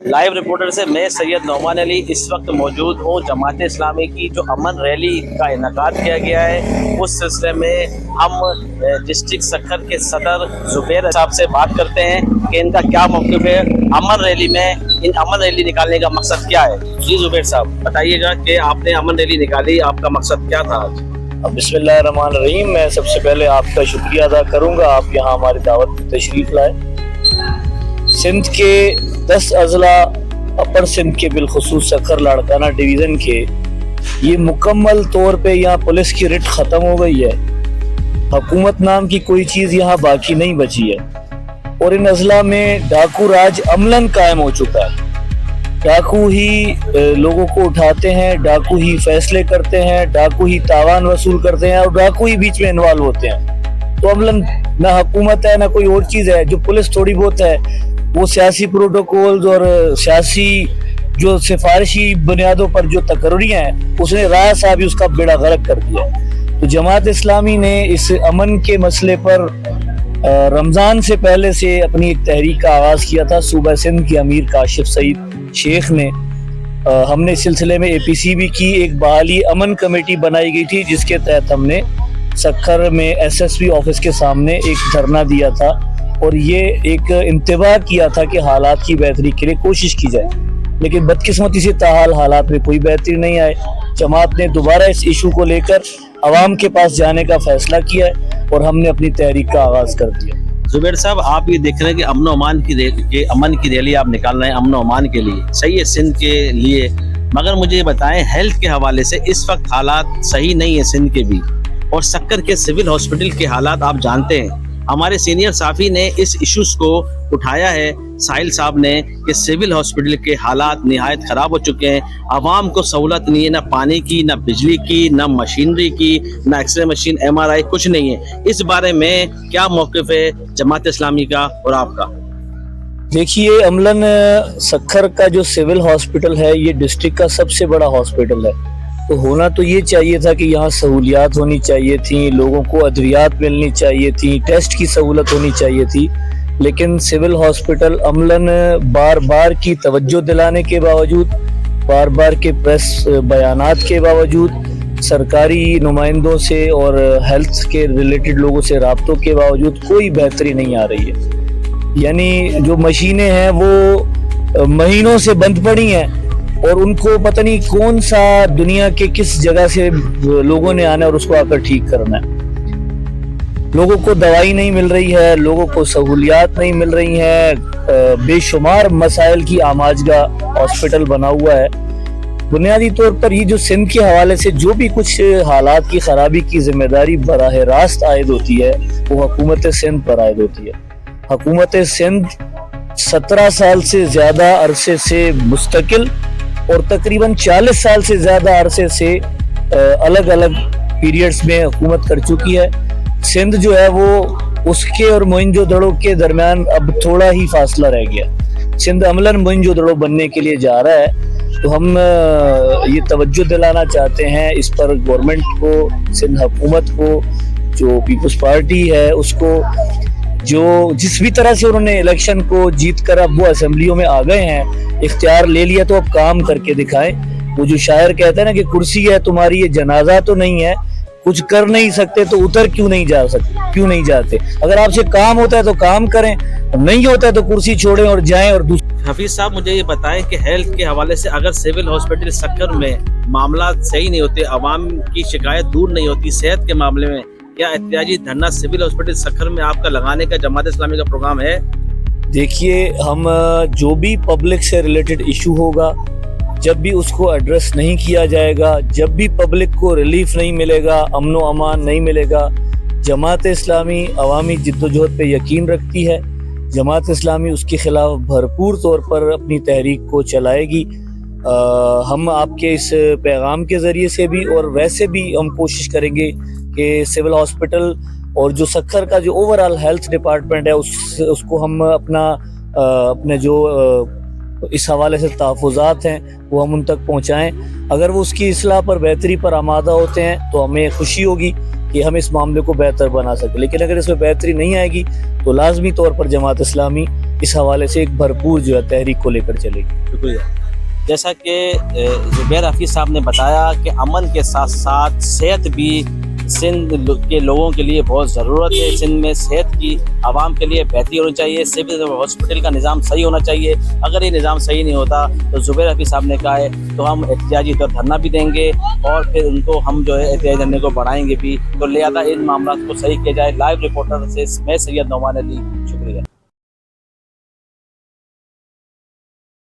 Live reporter से मैं सैयद नौमान अली इस वक्त मौजूद हूँ जमात इस्लामी की जो अमन रैली का इनकाद किया गया है उस सिलसिले में हम डिस्ट्रिक्ट सक्खर के सदर जुबैर साहब से बात करते हैं कि इनका क्या मौक़िफ़ है अमन रैली में। इन अमन रैली निकालने का मकसद क्या है? जी जुबैर साहब बताइएगा कि आपने अमन रैली निकाली, आपका मकसद क्या था आज? बिस्मिल्लाहिर्रहमानिर्रहीम। मैं सबसे पहले आपका शुक्रिया अदा करूंगा, आप यहाँ हमारी दावत में तशरीफ़ लाए। सिंध के 10 अजला अपर सिंध के बिलखुसूस सक्खर लाड़काना डिवीज़न के ये मुकम्मल तौर पे यहाँ पुलिस की रिट ख़त्म हो गई है। हुकूमत नाम की कोई चीज़ यहाँ बाकी नहीं बची है और इन अजला में डाकू राज अमलन कायम हो चुका है। डाकू ही लोगों को उठाते हैं, डाकू ही फैसले करते हैं, डाकू ही तावान वसूल करते हैं और डाकू ही बीच में इन्वॉल्व होते हैं। तो अमलन ना हुकूमत है ना कोई और चीज़ है। जो पुलिस थोड़ी बहुत है वो सियासी प्रोटोकॉल्स और सियासी जो सिफारिशी बुनियादों पर जो तकर्रियाँ हैं उसने राय साहब उसका बेड़ा गर्क कर दिया। तो जमात इस्लामी ने इस अमन के मसले पर रमज़ान से पहले से अपनी एक तहरीक का आगाज़ किया था। सूबा सिंध के अमीर काशिफ सईद शेख ने हमने इस सिलसिले में APC भी की, एक बहाली अमन कमेटी बनाई गई थी जिसके तहत हमने सक्खर में SSP ऑफिस के सामने एक धरना दिया था और ये एक इंतबाह किया था कि हालात की बेहतरी के लिए कोशिश की जाए। लेकिन बदकिस्मती से ताहाल हालात में कोई बेहतरी नहीं आए। जमात ने दोबारा इस इशू को लेकर अवाम के पास जाने का फैसला किया है और हमने अपनी तहरीक का आगाज़ कर दिया। जुबैर साहब आप ये देख रहे हैं कि अमन की रैली आप निकाल रहे हैं अमन अमान के लिए, सही है सिंध के लिए, मगर मुझे ये बताएं हेल्थ के हवाले से इस वक्त हालात सही नहीं है सिंध के भी, और सक्कर के सिविल हॉस्पिटल के हालात आप जानते हैं। हमारे सीनियर साफी ने इस इश्यूज को उठाया है साहिल साहब ने कि सिविल हॉस्पिटल के हालात निहायत ख़राब हो चुके हैं, आवाम को सहूलत नहीं है, ना पानी की, ना बिजली की, ना मशीनरी की, ना एक्सरे मशीन, MRI कुछ नहीं है। इस बारे में क्या मौक़िफ़ है जमात इस्लामी का और आपका? देखिए अमलन सक्खर का जो सिविल हॉस्पिटल है ये डिस्ट्रिक्ट का सबसे बड़ा हॉस्पिटल है, तो होना तो ये चाहिए था कि यहाँ सहूलियात होनी चाहिए थी, लोगों को अद्वियात मिलनी चाहिए थी, टेस्ट की सहूलत होनी चाहिए थी। लेकिन सिविल हॉस्पिटल अमलन बार बार की तवज्जो दिलाने के बावजूद, बार बार के प्रेस बयानात के बावजूद, सरकारी नुमाइंदों से और हेल्थ के रिलेटेड लोगों से राब्तों के बावजूद कोई बेहतरी नहीं आ रही है। यानी जो मशीनें हैं वो महीनों से बंद पड़ी हैं और उनको पता नहीं कौन सा दुनिया के किस जगह से लोगों ने आना है और उसको आकर ठीक करना है। लोगों को दवाई नहीं मिल रही है, लोगों को सहूलियात नहीं मिल रही हैं, बेशुमार मसाइल की आमाजगा हॉस्पिटल बना हुआ है। बुनियादी तौर पर ये जो सिंध के हवाले से जो भी कुछ हालात की खराबी की जिम्मेदारी बराह रास्त आयद होती है वो हुकूमत सिंध पर आयद होती है। हुकूमत सिंध 17 साल से ज्यादा अरसे से मुस्तकिल और तकरीबन 40 साल से ज्यादा अरसे से अलग अलग पीरियड्स में हुकूमत कर चुकी है। सिंध जो है वो उसके और मोइंजोदड़ो के दरमियान अब थोड़ा ही फासला रह गया। सिंध अमलन मोइंजोदड़ो बनने के लिए जा रहा है। तो हम ये तवज्जो दिलाना चाहते हैं इस पर गवर्नमेंट को, सिंध हुकूमत को, जो पीपल्स पार्टी है उसको, जो जिस भी तरह से उन्होंने इलेक्शन को जीत कर अब वो असेंबलियों में आ गए हैं, इख्तियार ले लिया, तो अब काम करके दिखाएं। वो जो शायर कहते हैं ना कि कुर्सी है तुम्हारी ये जनाजा तो नहीं है, कुछ कर नहीं सकते तो उतर क्यों नहीं जाते। अगर आपसे काम होता है तो काम करें, नहीं होता है तो कुर्सी छोड़ें और जाएं। और हफीज साहब मुझे ये बताएं कि हेल्थ के हवाले से अगर सिविल हॉस्पिटल सक्कर में मामला सही नहीं होते, आवाम की शिकायत दूर नहीं होती, सेहत के मामले में क्या एहतियाजी धरना सिविल हॉस्पिटल सक्कर में आपका लगाने का जमात इस्लामी का प्रोग्राम है? देखिए हम जो भी पब्लिक से रिलेटेड इशू होगा, जब भी उसको एड्रेस नहीं किया जाएगा, जब भी पब्लिक को रिलीफ नहीं मिलेगा, अमन व अमान नहीं मिलेगा, जमात इस्लामी अवामी जिद्दोजहद पे यकीन रखती है। जमात इस्लामी उसके खिलाफ भरपूर तौर पर अपनी तहरीक को चलाएगी। हम आपके इस पैगाम के ज़रिए से भी और वैसे भी हम कोशिश करेंगे कि सिविल हॉस्पिटल और जो सक्खर का जो ओवरऑल हेल्थ डिपार्टमेंट है उसको हम अपने जो इस हवाले से तहफ़्फ़ुज़ात हैं वो हम उन तक पहुँचाएँ। अगर वो उसकी इस्लाह पर बेहतरी पर आमादा होते हैं तो हमें खुशी होगी कि हम इस मामले को बेहतर बना सकें। लेकिन अगर इसमें बेहतरी नहीं आएगी तो लाजमी तौर पर जमात इस्लामी اس حوالے سے ایک بھرپور جو ہے تحریک کو لے کر چلے گی. شکریہ. جیسا کہ زبیر حفیظ صاحب نے بتایا کہ امن کے ساتھ ساتھ صحت بھی سندھ کے لوگوں کے لیے بہت ضرورت ہے. سندھ میں صحت کی عوام کے لیے بہتری ہونی چاہیے. سول ہاسپٹل کا نظام صحیح ہونا چاہیے. اگر یہ نظام صحیح نہیں ہوتا تو زبیر حفیظ صاحب نے کہا ہے تو ہم احتجاجی طور دھرنا بھی دیں گے اور پھر ان کو ہم جو ہے احتجاجی دھرنے کو بڑھائیں گے بھی. تو لہٰذا ان معاملات کو صحیح کیا جائے. لائیو رپورٹر سے میں سید نعمان علی. شکریہ.